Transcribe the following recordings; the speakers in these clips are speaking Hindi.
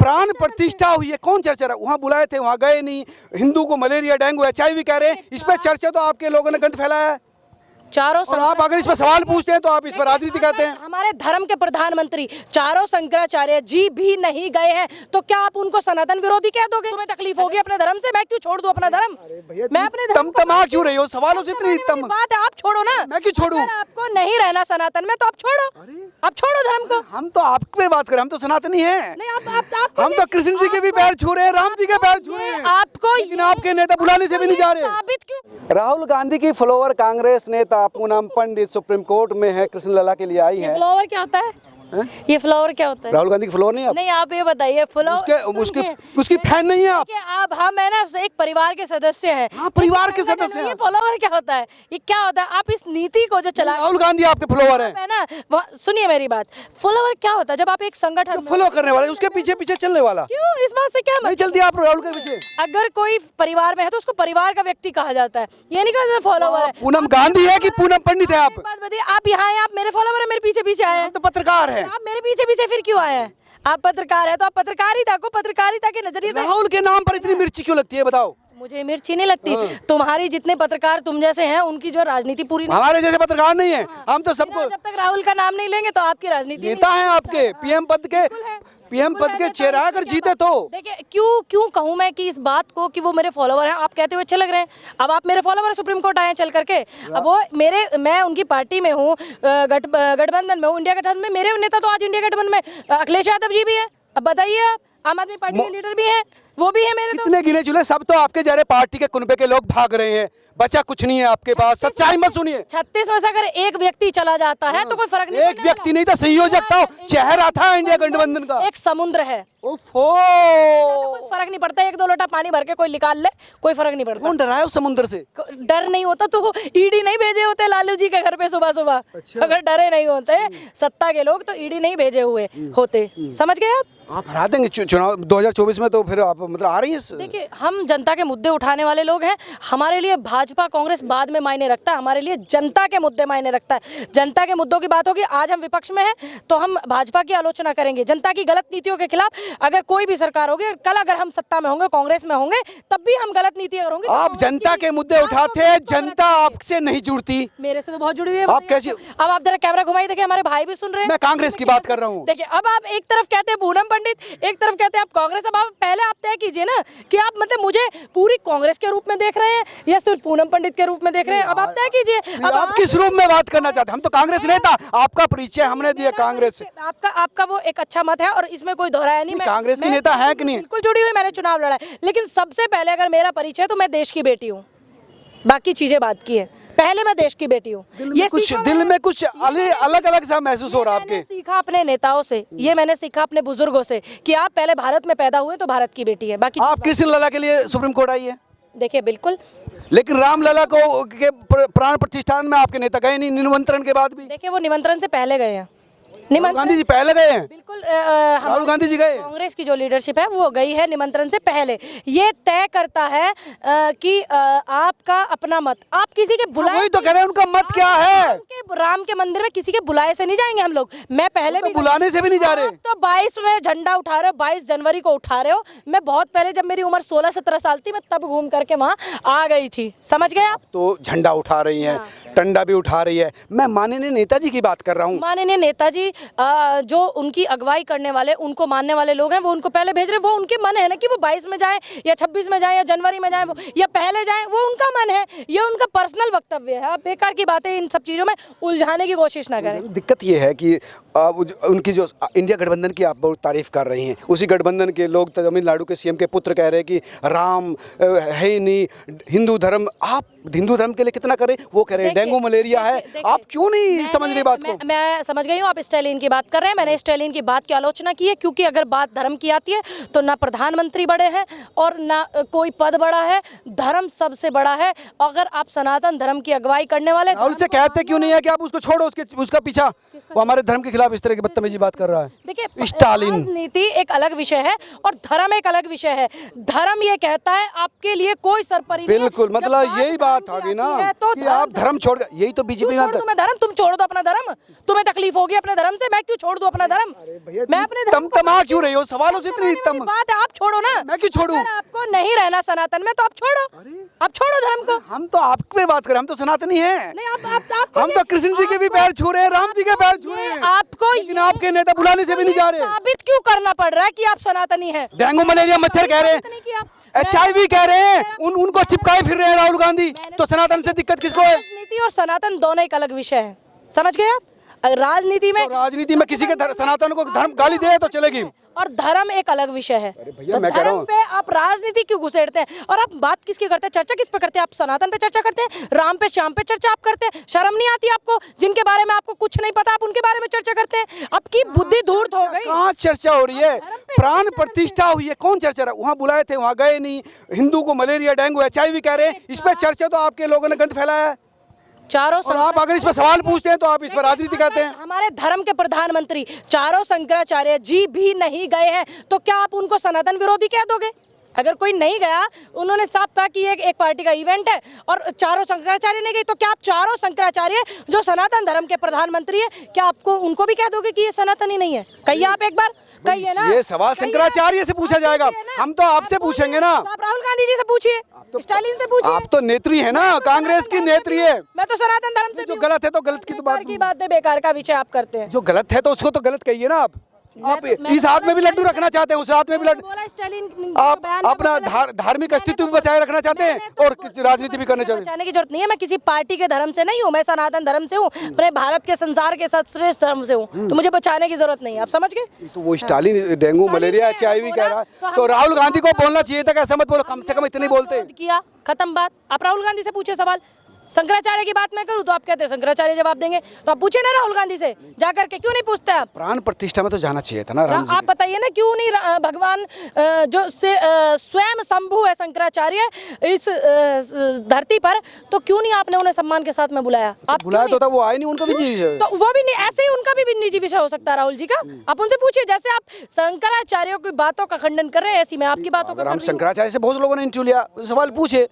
प्राण प्रतिष्ठा हुई है, कौन चर्चा रहा? वहाँ बुलाए थे, वहाँ गए नहीं। हिंदू को मलेरिया, डेंगू, HIV कह रहे हैं, इस पर चर्चा तो आपके लोगों ने गंद फैलाया है। चारों और आप अगर इस पर सवाल पूछते हैं तो आप इस पर राजनीति कहते हैं। हमारे धर्म के प्रधानमंत्री चारों शंकराचार्य जी भी नहीं गए हैं, तो क्या आप उनको सनातन विरोधी कह दोगे? तुम्हें तकलीफ होगी अपने धर्म से, मैं क्यों छोड़ दूं अपना धर्म? मैं अपने धर्म तमा क्यों रही हो? सवालों से इतनी तम बात है, आप छोड़ो ना। मैं क्यों छोड़ूं? अगर आपको नहीं रहना सनातन में तो आप छोड़ो, आप छोड़ो धर्म को। हम तो आप पे बात करें, हम तो सनातनी हैं। नहीं, आप हम तो कृष्ण जी के भी पैर छू रहे हैं, राम जी के पैर छू रहे हैं। आपको लेकिन आपके नेता बुलाने से भी नहीं जा रहे। साबित क्यों? राहुल गांधी की फ्लोवर कांग्रेस नेता पूनम पंडित सुप्रीम कोर्ट में है, कृष्ण लला के लिए आई है। फ्लावर क्या होता है? ये फ्लावर क्या होता है? राहुल गांधी की फ्लोवर नहीं आप? नहीं, आप ये बताइए। फ्लावर उसकी फैन नहीं है आप? आप हम है ना एक परिवार के सदस्य हैं। हाँ, परिवार के सदस्य हैं। ये फ्लावर क्या होता है? ये क्या होता है? आप इस नीति को जो चला राहुल गांधी आपके फ्लोवर है ना, सुनिए मेरी बात। फ्लावर क्या होता है? जब आप एक संगठन फॉलो करने वाले, उसके पीछे पीछे चलने वाला। क्यों? इस बात से क्या नहीं चलती आप राहुल के पीछे? अगर कोई परिवार में है तो उसको परिवार का व्यक्ति कहा जाता है, ये नहीं कहा जाता फॉलोवर है। पूनम गांधी है कि पूनम पंडित है? आप बात बताइए, आप यहाँ हैं, आप मेरे फॉलोवर है, मेरे पीछे पीछे आए हैं। तो पत्रकार है। आप मेरे पीछे पीछे फिर क्यों आए हैं? आप पत्रकार है तो आप पत्रकारिता के नजरिए से। राहुल के नाम पर इतनी मिर्ची क्यों लगती है बताओ? मुझे मिर्ची नहीं लगती। तुम्हारी जितने पत्रकार तुम जैसे हैं उनकी जो राजनीति पूरी नहीं। हमारे जैसे पत्रकार नहीं है, हम तो सबको। जब तक राहुल का नाम नहीं लेंगे तो आपकी राजनीति नेता है आपके, पीएम पद के चेहरा अगर जीते तो। देखिए क्यों कहूँ मैं कि इस बात को कि वो मेरे फॉलोवर हैं, आप कहते हुए अच्छे लग रहे हैं। अब आप मेरे फॉलोवर सुप्रीम कोर्ट आए हैं चल करके, अब वो मैं उनकी पार्टी में हूँ, गठबंधन में हूँ, इंडिया गठबंधन में। मेरे नेता तो आज इंडिया गठबंधन में अखिलेश यादव जी भी है। अब बताइए, आप आम आदमी पार्टी के लीडर भी हैं, वो भी है मेरे। कितने गिने चुने, सब तो आपके जरे पार्टी के कुनबे के लोग भाग रहे हैं, बचा कुछ नहीं है आपके पास। सच्चाई मत सुनिए। 36 में से अगर एक व्यक्ति चला जाता है तो कोई फर्क नहीं। एक व्यक्ति नहीं था, संयोजक था, चेहरा था इंडिया गठबंधन का। एक समुद्र है, ओफो, कोई फर्क नहीं पड़ता। 1-2 लोटा पानी भर के कोई निकाल ले, कोई फर्क नहीं पड़ता। कौन डरा है उस समुद्र से? डर नहीं होता तो ईडी नहीं भेजे होते लालू जी के घर पे सुबह सुबह। अगर डरे नहीं होते सत्ता के लोग तो ईडी नहीं भेजे हुए होते। समझ गए आप हरा देंगे चुनाव 2024 में, तो फिर आप मतलब आ रही है। देखिए, हम जनता के मुद्दे उठाने वाले लोग हैं। हमारे लिए भाजपा कांग्रेस बाद में मायने रखता है, हमारे लिए जनता के मुद्दे मायने रखता है। जनता के मुद्दों की बात होगी। आज हम विपक्ष में हैं तो हम भाजपा की आलोचना करेंगे, जनता की गलत नीतियों के खिलाफ। अगर कोई भी सरकार होगी, कल अगर हम सत्ता में होंगे, कांग्रेस में होंगे, तब भी हम गलत नीतियां करेंगे। आप जनता के मुद्दे उठाते हैं, जनता आपसे नहीं जुड़ती। मेरे से तो बहुत जुड़ी हुई है। आप कैसी? अब आप जरा कैमरा घुमाई, देखिए हमारे भाई भी सुन रहे हैं। मैं कांग्रेस की बात कर रहा हूँ। देखिए, अब आप एक तरफ कहते हैं पूनम पंडित, एक तरफ कहते हैं आप कांग्रेस। अब आप पहले आप तय कीजिए ना कि आप मतलब मुझे पूरी कांग्रेस के रूप में देख रहे हैं या सिर्फ पूनम पंडित के रूप में देख रहे हैं। अब आप तय कीजिए। अब आप किस रूप में बात करना चाहते हैं? हम तो कांग्रेस नेता, आपका परिचय हमने दिया कांग्रेस से। आपका वो एक अच्छा मत है और इसमें कोई दोहराया नहीं। कांग्रेस की नेता है कि नहीं? बिल्कुल जुड़ी हुई, मैंने चुनाव लड़ा है। लेकिन सबसे पहले अगर मेरा परिचय तो मैं देश की बेटी हूँ, बाकी चीजें बात की है। पहले मैं देश की बेटी हूँ। ये कुछ दिल में कुछ अलग अलग सा महसूस हो रहा है आपके? सीखा अपने नेताओं से, ये मैंने सीखा अपने बुजुर्गों से कि आप पहले भारत में पैदा हुए तो भारत की बेटी है। बाकी आप कृष्ण लला के लिए सुप्रीम कोर्ट आई है? देखिए, बिल्कुल। लेकिन रामलला को के प्राण प्रतिष्ठान में आपके नेता गए नहीं, निमंत्रण के बाद भी। देखिए, वो निमंत्रण से पहले गए हैं। राहुल गांधी जी पहले गए हैं? बिल्कुल। राहुल गांधी जी गए? कांग्रेस की जो लीडरशिप है वो गई है निमंत्रण से पहले। ये तय करता है कि आपका अपना मत, आप किसी के बुलाए। वही तो कह रहे हैं, उनका मत क्या है? राम के मंदिर में किसी के बुलाए से नहीं जाएंगे हम लोग। मैं पहले भी बुलाने से भी नहीं जा रहे। तो 22 में झंडा उठा रहे हो, 22 जनवरी को उठा रहे हो। मैं बहुत पहले, जब मेरी उम्र 16-17 साल थी, मैं तब घूम करके वहाँ आ गई थी। समझ गए आप? तो झंडा उठा रही है, डंडा भी उठा रही है। मैं माननीय नेताजी की बात कर रहा हूँ। माननीय नेताजी जो उनकी अगुवाई करने वाले, उनको मानने वाले लोग हैं, वो उनको पहले भेज रहे। वो उनके मन है ना कि वो 22 में जाए या 26 में जाए या जनवरी में जाए या पहले जाए, वो उनका मन है। ये उनका पर्सनल वक्तव्य है। आप बेकार की बातें इन सब चीज़ों में उलझाने की कोशिश ना करें। दिक्कत ये है कि उनकी जो इंडिया गठबंधन की आप बहुत तारीफ कर रही हैं, उसी गठबंधन के लोग तमिलनाडु के सीएम के पुत्र कह रहे हैं कि राम है ही नहीं, हिंदू धर्म। आप हिंदू धर्म के लिए कितना करें? वो कह रहे हैं डेंगू मलेरिया है। आप क्यों नहीं समझ रही बात को? मैं समझ गई हूँ, आप स्टालिन की बात कर रहे हैं। मैंने स्टालिन की बात की आलोचना की है, क्योंकि अगर बात धर्म की आती है तो ना प्रधानमंत्री बड़े हैं और ना कोई पद बड़ा है। धर्म सबसे बड़ा है। अगर आप सनातन धर्म की अगुवाई करने वाले, राहुल से कहते क्यों नहीं है कि आप उसको छोड़ो, उसका पीछा? वो हमारे धर्म के खिलाफ इस तरह की बदतमीजी बात कर रहा है। देखिए, स्टालिन राजनीति एक अलग विषय है और धर्म एक अलग विषय है। धर्म ये कहता है आपके लिए कोई सरपरी नहीं है। बिल्कुल, मतलब यही बात आ गई ना तो कि आप धर्म छोड़, यही तो बीजेपी में धर्म, तुम छोड़ो तो अपना धर्म। तुम्हें तकलीफ होगी अपने धर्म से, मैं क्यों छोड़ दूं अपना धर्म? मैं अपने धर्म को तमा क्यों रही हो? सवालों से इतनी तम बात है, आप छोड़ो ना। मैं क्यों छोड़ूं? अगर आपको नहीं रहना सनातन में तो आप छोड़ो, आप छोड़ो धर्म को। हम तो आप पे बात कर रहे हैं, हम तो सनातनी हैं। नहीं आप हम तो कृष्ण जी के भी पैर छू रहे हैं, राम जी के पैर छू रहे हैं। आपको लेकिन आपके नेता बुलाने से भी नहीं जा रहे। साबित क्यों करना पड़ रहा है कि आप सनातनी हैं? डेंगू मलेरिया मच्छर कह रहे हैं, HIV कह रहे हैं, उनको चिपकाए फिर रहे हैं राहुल गांधी। तो सनातन से दिक्कत किसको है? राजनीति और सनातन दोनों एक अलग विषय है, समझ गए आप? राजनीति में तो राजनीति में किसी के सनातन को धर्म गाली दे तो चलेगी, और धर्म एक अलग विषय है। भैया मैं कह रहा हूं, पे आप राजनीति क्यों घुसेड़ते हैं? और आप बात किसकी करते हैं, चर्चा किस पे करते हैं? आप सनातन पे चर्चा करते हैं, राम पे श्याम पे चर्चा आप करते हैं। शर्म नहीं आती आपको? जिनके बारे में आपको कुछ नहीं पता आप उनके बारे में चर्चा करते हैं। आपकी बुद्धि धूर्त हो गई। कहाँ चर्चा हो रही है? प्राण प्रतिष्ठा हुई है, कौन चर्चा रहा? वहाँ बुलाए थे, वहाँ गए नहीं। हिंदू को मलेरिया डेंगू HIV कह रहे हैं, इस पर चर्चा तो आपके लोगों ने गंद फैलाया है। चारों और आप अगर इस पर सवाल पूछते हैं तो आप इस पर राजनीति कहते हैं। हमारे धर्म के प्रधानमंत्री चारों शंकराचार्य जी भी नहीं गए हैं, तो क्या आप उनको सनातन विरोधी कह दोगे? अगर कोई नहीं गया, उन्होंने साफ कहा कि ये एक पार्टी का इवेंट है और चारों शंकराचार्य नहीं गए, तो क्या आप चारों शंकराचार्य जो सनातन धर्म के प्रधानमंत्री है, क्या आपको उनको भी कह दोगे कि ये सनातन ही नहीं है? कहिए आप एक बार, कहिए ना। ये सवाल शंकराचार्य से पूछा जाएगा, हम तो आपसे पूछेंगे ना। तो आप राहुल गांधी जी से पूछिए, स्टालिन से पूछिए। आप तो नेत्री है ना, कांग्रेस की नेत्री है। मैं तो सनातन धर्म से जो गलत है तो गलत की तो बात की बातें बेकार का विषय आप करते हैं। जो गलत है तो उसको तो गलत कहिए ना। आप इस हाथ में भी लड्डू रखना चाहते हैं, उस हाथ में भी लड्डू। आप अपना धार्मिक अस्तित्व भी बचाए रखना चाहते हैं और राजनीति भी करना चाहते हैं। बचाने की जरूरत नहीं है। मैं किसी पार्टी के धर्म से नहीं हूँ, मैं सनातन धर्म से हूँ, अपने भारत के संसार के सर्वश्रेष्ठ धर्म से हूँ, तो मुझे बचाने की जरूरत नहीं है। आप समझ गए? तो वो स्टालिन डेंगू मलेरिया HIV कह रहा है, तो राहुल गांधी को बोलना चाहिए था कि ऐसा मत बोलो, कम से कम इतने बोलते। किया, खत्म बात। आप राहुल गांधी से पूछे सवाल। शंकराचार्य की बात मैं करूं तो आप कहते हैं शंकराचार्य जवाब देंगे, तो आप पूछे ना राहुल गांधी से जाकर के, क्यों नहीं पूछते आप? प्राण प्रतिष्ठा में तो जाना चाहिए था ना राम जी। आप बताइए ना, क्यों नहीं भगवान जो स्वयं शंभु है शंकराचार्य इस धरती पर, तो क्यों नहीं आपने उन्हें सम्मान के साथ में बुलाया? आप बुलाया तो था, वो आए नहीं, उनका भी निजी विषय। तो वो भी नहीं, ऐसे ही उनका भी निजी विषय हो सकता है राहुल जी का। आप उनसे पूछिए, जैसे आप शंकराचार्यों की बातों का खंडन कर रहे हैं, ऐसी मैं आपकी बातों का। हम शंकराचार्य से बहुत लोगों ने इंटरव्यू लिया, सवाल पूछे।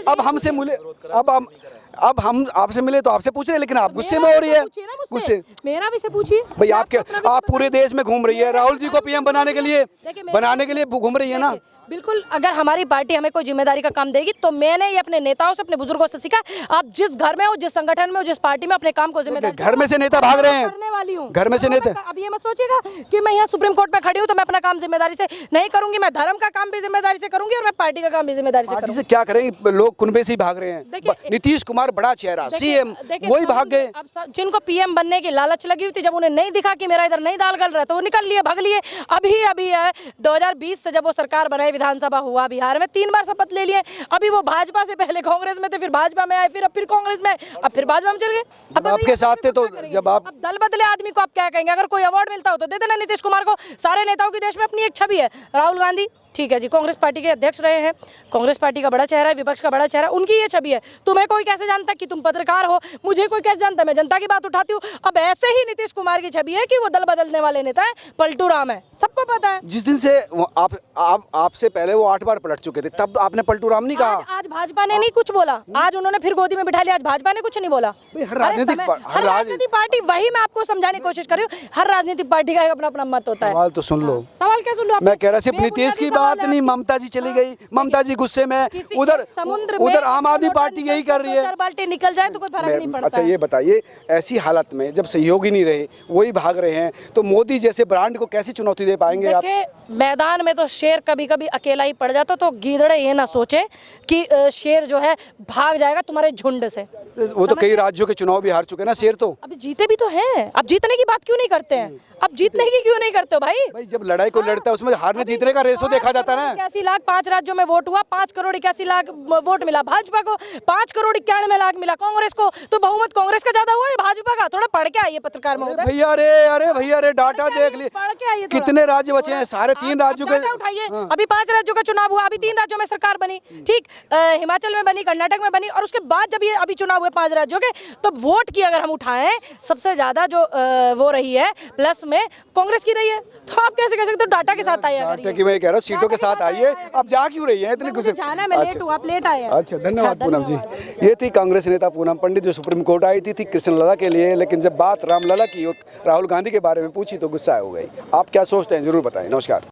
अब हमसे मिले, अब हम आपसे मिले तो आपसे पूछ रहे हैं, लेकिन आप गुस्से में हो रही है। गुस्से मेरा भी से पूछिए भाई, आप पूरे देश में घूम रही है, राहुल जी को PM बनाने के लिए घूम रही है ना। बिल्कुल, अगर हमारी पार्टी हमें कोई जिम्मेदारी का काम देगी तो मैंने ये अपने नेताओं से, अपने बुजुर्गों से सीखा, आप जिस घर में हो, जिस संगठन में हो, जिस पार्टी में, अपने काम को जिम्मेदारी घर में से नेता भाग रहे हैं, करने वाली हूँ। घर में से नेता। अब ये मत सोचिएगा कि मैं यहाँ सुप्रीम कोर्ट में खड़ी हूँ तो मैं अपना काम जिम्मेदारी से नहीं करूंगी। मैं धर्म का काम भी जिम्मेदारी से करूंगी और मैं पार्टी का काम भी जिम्मेदारी से करूंगी। क्या करेंगे, लोग कुनबे से ही भाग रहे हैं। नीतीश कुमार बड़ा चेहरा, CM, वही भाग गए। जिनको PM बनने की लालच लगी हुई थी, जब उन्हें नहीं दिखा कि मेरा इधर नहीं दाल गल रहा है, तो वो निकल लिए, भाग लिए। अभी है 2020 से जब वो सरकार बनाई, विधानसभा हुआ बिहार में, 3 बार शपथ ले लिए। अभी वो भाजपा से पहले कांग्रेस में थे, फिर भाजपा में आए, फिर कांग्रेस में, अब फिर भाजपा में चल गए। अब आपके साथ थे तो जब आप दल बदले आदमी को आप क्या कहेंगे? अगर कोई अवार्ड मिलता हो तो दे देना नीतीश कुमार को। सारे नेताओं की देश में अपनी एक छवि है। राहुल गांधी ठीक है जी, कांग्रेस पार्टी के अध्यक्ष रहे हैं, कांग्रेस पार्टी का बड़ा चेहरा है, विपक्ष का बड़ा चेहरा, उनकी ये छवि है। तुम्हें कोई कैसे जानता कि तुम पत्रकार हो? मुझे कोई कैसे जानता? मैं जनता की बात उठाती हूँ। अब ऐसे ही नीतीश कुमार की छवि है कि वो दल बदलने वाले नेता है, पलटू राम है, सबको पता है। जिस दिन से आपसे पहले वो 8 बार पलट चुके थे, तब आपने पलटू राम नहीं कहा। आज भाजपा ने नहीं कुछ बोला, आज उन्होंने फिर गोदी में बिठा लिया, आज भाजपा ने कुछ नहीं बोला। हर राजनीतिक पार्टी, वही मैं आपको समझाने की कोशिश कर रही हूँ, हर राजनीतिक पार्टी का अपना अपना मत होता है। सवाल तो सुन लो। सवाल क्या सुन लो? मैं कह रहा सिर्फ नीतीश की बात नहीं, ममता जी चली गई, ममता जी गुस्से में, उधर आम आदमी पार्टी यही कर रही है। 4 बाल्टी निकल जाए तो कोई फर्क नहीं पड़ता। अच्छा ये बताइए, ऐसी हालत में जब सहयोगी नहीं रहे, वही भाग रहे हैं, तो मोदी जैसे ब्रांड को कैसे चुनौती दे पाएंगे आप? मैदान में तो शेर कभी कभी अकेला ही पड़ जाता, तो गीदड़े ये ना सोचे कि शेर जो है भाग जाएगा तुम्हारे झुंड से। वो तो कई राज्यों के चुनाव भी हार चुके ना शेर तो। अभी जीते भी तो हैं, अब जीतने की बात क्यों नहीं करते हैं? अब जीतने की क्यों नहीं करते हो भाई? जब लड़ाई को लड़ता है उसमें हारने जीतने का रेशो देखा जाता है ना। 81 लाख 5 राज्यों में वोट हुआ, 5 करोड़ 81 लाख वोट मिला भाजपा को, 5 करोड़ 91 लाख मिला कांग्रेस को, तो बहुमत कांग्रेस का ज्यादा हुआ है भाजपा का? थोड़ा पढ़ के आइए पत्रकार महोदय। भैया अरे डाटा देख लिए, कितने राज्य बचे हैं? सारे 3 राज्यों के उठाइए। अभी 5 राज्यों का चुनाव हुआ, अभी 3 राज्यों में सरकार बनी, ठीक, हिमाचल में बनी, कर्नाटक में बनी, और उसके बाद जब ये अभी चुनाव हुए 5 राज्यों के, तो वोट की अगर हम उठाएं, सबसे ज्यादा जो वो रही है प्लस में कांग्रेस की रही है। तो आप कैसे कह सकते हो? डाटा के साथ आइए। मैं कह रहा हूँ बेटों के साथ आइए। आप जा क्यों रही हैं इतनी मुझे गुस्से? जाना है, मैं लेट हूँ, आप लेट आए हैं। अच्छा, धन्यवाद हाँ, पूनम जी। ये थी कांग्रेस नेता पूनम पंडित जो सुप्रीम कोर्ट आई थी कृष्ण लला के लिए, लेकिन जब बात रामलला की और राहुल गांधी के बारे में पूछी तो गुस्सा हो गई। आप क्या सोचते हैं जरूर बताएं। नमस्कार।